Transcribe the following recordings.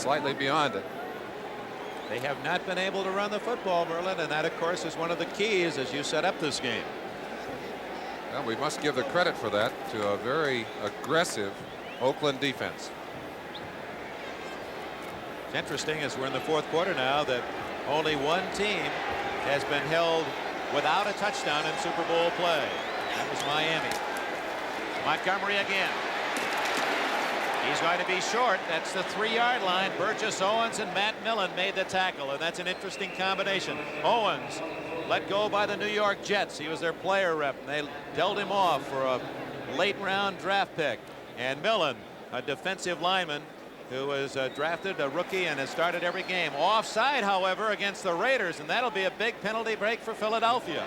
slightly beyond it. They have not been able to run the football, Merlin, and that, of course, is one of the keys as you set up this game. Well, we must give the credit for that to a very aggressive Oakland defense. It's interesting as we're in the fourth quarter now that only one team has been held without a touchdown in Super Bowl play. That was Miami. Montgomery again. He's going to be short. That's the 3-yard line. Burgess Owens and Matt Millen made the tackle, and that's an interesting combination. Owens let go by the New York Jets. He was their player rep, and they dealt him off for a late-round draft pick. And Millen, a defensive lineman who was drafted, a rookie, and has started every game. Offside, however, against the Raiders, and that'll be a big penalty break for Philadelphia.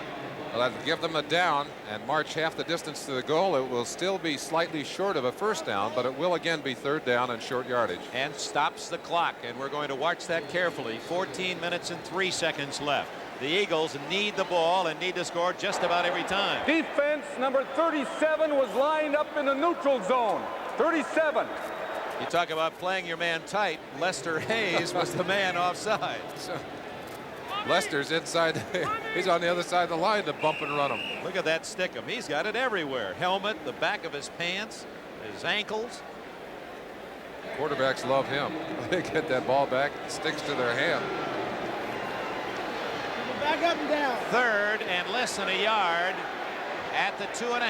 Well, that'll give them a down and march half the distance to the goal. It will still be slightly short of a first down, but it will again be third down and short yardage. And stops the clock, and we're going to watch that carefully. 14 minutes and 3 seconds left. The Eagles need the ball and need to score just about every time. Defense number 37 was lined up in the neutral zone. 37. You talk about playing your man tight. Lester Hayes was the man offside. So Lester's inside. He's on the other side of the line to bump and run him. Look at that stick him. He's got it everywhere. Helmet, the back of his pants, his ankles. Quarterbacks love him. They get that ball back. It sticks to their hand. Back up and down. Third and less than a yard at the 2.5.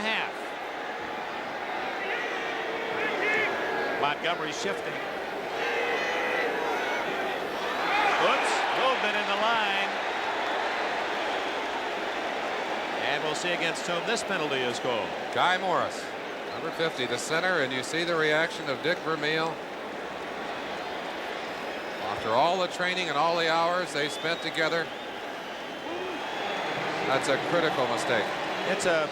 Montgomery shifting. Oops, movement in the line. And we'll see against whom this penalty is called. Guy Morris, number 50, the center, and you see the reaction of Dick Vermeil. After all the training and all the hours they spent together, that's a critical mistake. It's a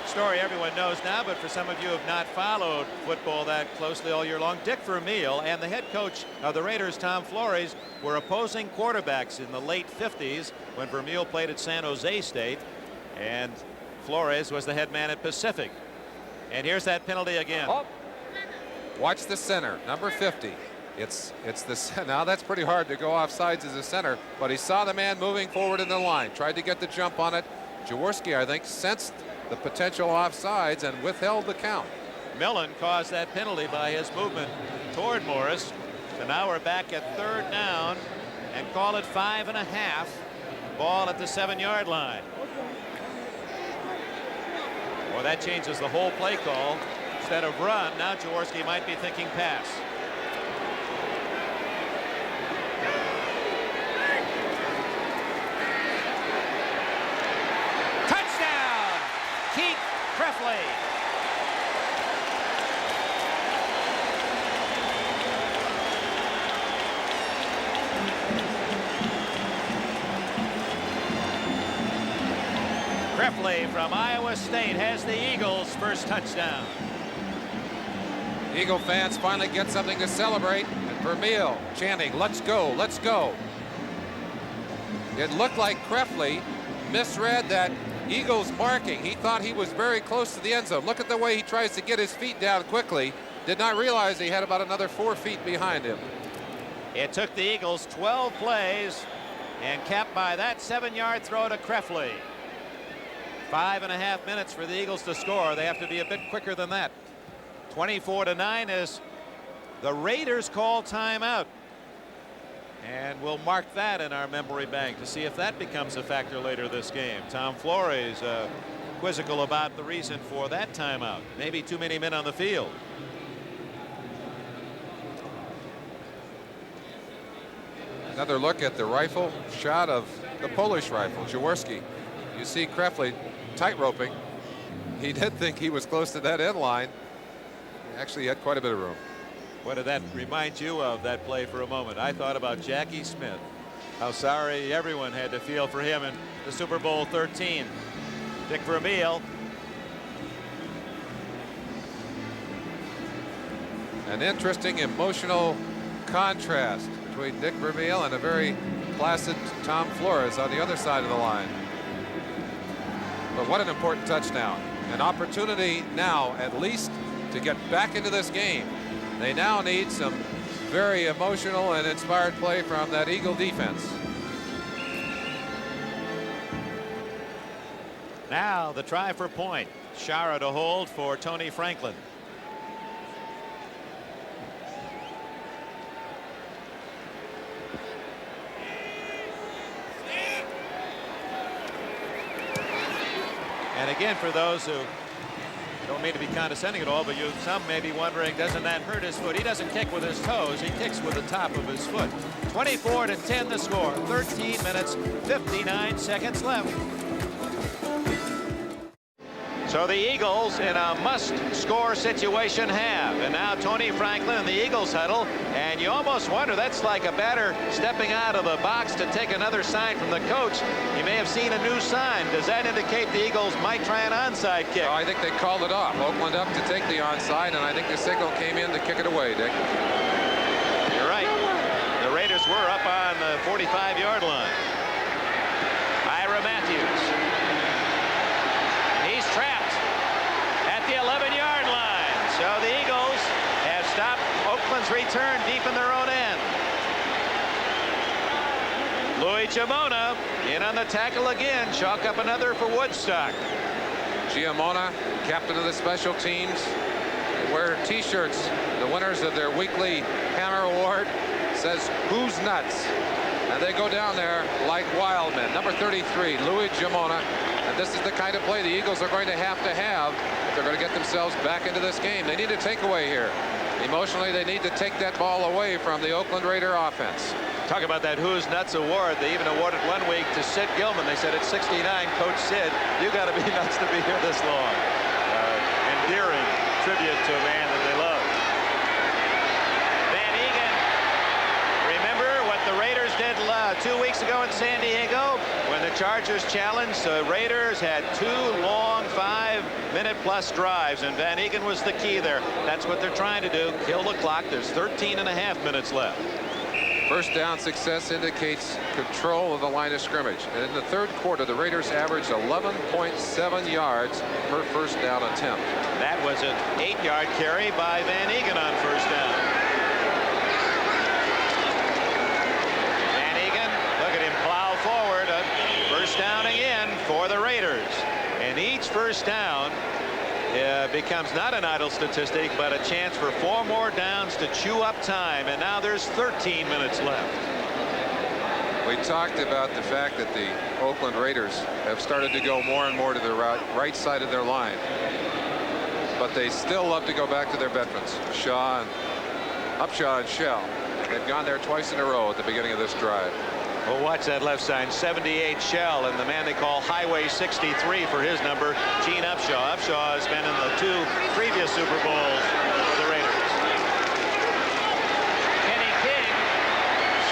story everyone knows now, but for some of you who have not followed football that closely all year long, Dick Vermeil and the head coach of the Raiders, Tom Flores, were opposing quarterbacks in the late 50s when Vermeil played at San Jose State, and Flores was the head man at Pacific. And here's that penalty again. Oh. Watch the center, number 50. It's the now that's pretty hard to go off sides as a center, but he saw the man moving forward in the line, tried to get the jump on it. Jaworski, I think, sensed the potential offsides and withheld the count. Millen caused that penalty by his movement toward Morris. So now we're back at third down and call it 5.5. Ball at the 7-yard line. Well, that changes the whole play call. Instead of run, now Jaworski might be thinking pass. Crefley from Iowa State has the Eagles' first touchdown. Eagle fans finally get something to celebrate, and Vermeil chanting, "Let's go, let's go." It looked like Crefley misread that Eagles marking. He thought he was very close to the end zone. Look at the way he tries to get his feet down quickly. Did not realize he had about another 4 feet behind him. It took the Eagles 12 plays and capped by that 7-yard throw to Crefley. 5.5 minutes for the Eagles to score. They have to be a bit quicker than that. 24-9 as the Raiders call timeout. And we'll mark that in our memory bank to see if that becomes a factor later this game. Tom Flores quizzical about the reason for that timeout. Maybe too many men on the field. Another look at the rifle shot of the Polish rifle, Jaworski. You see Crefley tight roping. He did think he was close to that end line. He actually had quite a bit of room. What did that remind you of, that play, for a moment? I thought about Jackie Smith. How sorry everyone had to feel for him in the Super Bowl 13. Dick Vermeil. An interesting emotional contrast between Dick Vermeil and a very placid Tom Flores on the other side of the line. But what an important touchdown. An opportunity now at least to get back into this game. They now need some very emotional and inspired play from that Eagle defense. Now the try for point. Shara to hold for Tony Franklin. And again, for those who don't mean to be condescending at all, but some may be wondering, doesn't that hurt his foot? He doesn't kick with his toes. He kicks with the top of his foot. 24-10 the score. 13 minutes, 59 seconds left. So the Eagles in a must-score situation have. And now Tony Franklin in the Eagles huddle. And you almost wonder, that's like a batter stepping out of the box to take another sign from the coach. You may have seen a new sign. Does that indicate the Eagles might try an onside kick? Oh, I think they called it off. Oakland up to take the onside, and I think the signal came in to kick it away, Dick. You're right. The Raiders were up on the 45-yard line. Ira Matthews. He's trapped at the 11-yard line. So the Eagles have stopped Oakland's return deep in their own end. Louis Giamona in on the tackle again. Chalk up another for Woodstock. Giamona, captain of the special teams, wear T-shirts. The winners of their weekly Hammer Award says, "Who's nuts?" And they go down there like wild men. Number 33, Louis Giamona. And this is the kind of play the Eagles are going to have if they're going to get themselves back into this game. They need a takeaway here. Emotionally, they need to take that ball away from the Oakland Raider offense. Talk about that Who's Nuts award. They even awarded one week to Sid Gilman. They said at 69, Coach Sid, you got to be nuts to be here this long. Endearing tribute to a man that they love. Van Egan, remember what the Raiders did 2 weeks ago in San Diego when the Chargers challenged? The Raiders had 2 long 5-minute-plus drives, and Van Egan was the key there. That's what they're trying to do, kill the clock. There's 13.5 minutes left. First down success indicates control of the line of scrimmage. And in the third quarter, the Raiders averaged 11.7 yards per first down attempt. That was an 8-yard carry by Van Egan on first down. Van Egan, look at him plow forward. First down again for the Raiders. And each first down becomes not an idle statistic, but a chance for 4 more downs to chew up time. And now there's 13 minutes left. We talked about the fact that the Oakland Raiders have started to go more and more to the right side of their line. But they still love to go back to their veterans, Shaw and Upshaw and Shell. They've gone there twice in a row at the beginning of this drive. Well, watch that left side, 78 Shell, and the man they call Highway 63 for his number, Gene Upshaw. Upshaw has been in the 2 previous Super Bowls for the Raiders. Kenny King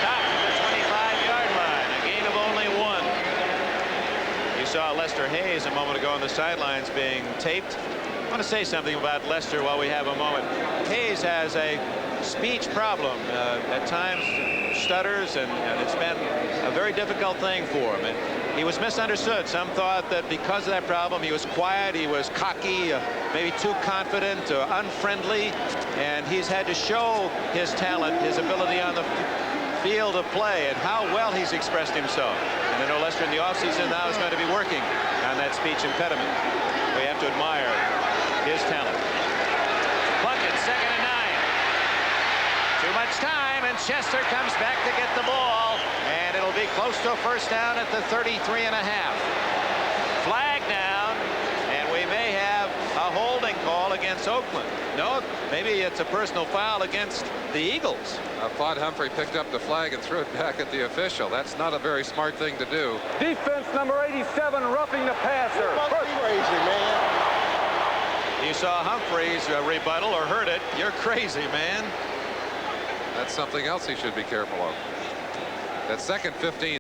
stopped at the 25-yard line, a gain of only 1. You saw Lester Hayes a moment ago on the sidelines being taped. I want to say something about Lester while we have a moment. Hayes has a speech problem. At times stutters, and it's been a very difficult thing for him. And he was misunderstood. Some thought that because of that problem he was quiet, he was cocky, maybe too confident, unfriendly, and he's had to show his talent, his ability on the field of play, and how well he's expressed himself. And I know Lester in the offseason now is going to be working on that speech impediment. We have to admire his talent. Plunkett, 2nd and 9. Too much time, and Chester comes back to get the ball, and it'll be close to a first down at the 33.5. Flag down, and we may have a holding call against Oakland. No, maybe it's a personal foul against the Eagles. Claude Humphrey picked up the flag and threw it back at the official. That's not a very smart thing to do. Defense number 87 roughing the passer. Crazy, man. You saw Humphrey's rebuttal or heard it. You're crazy, man. That's something else he should be careful of. That second 15.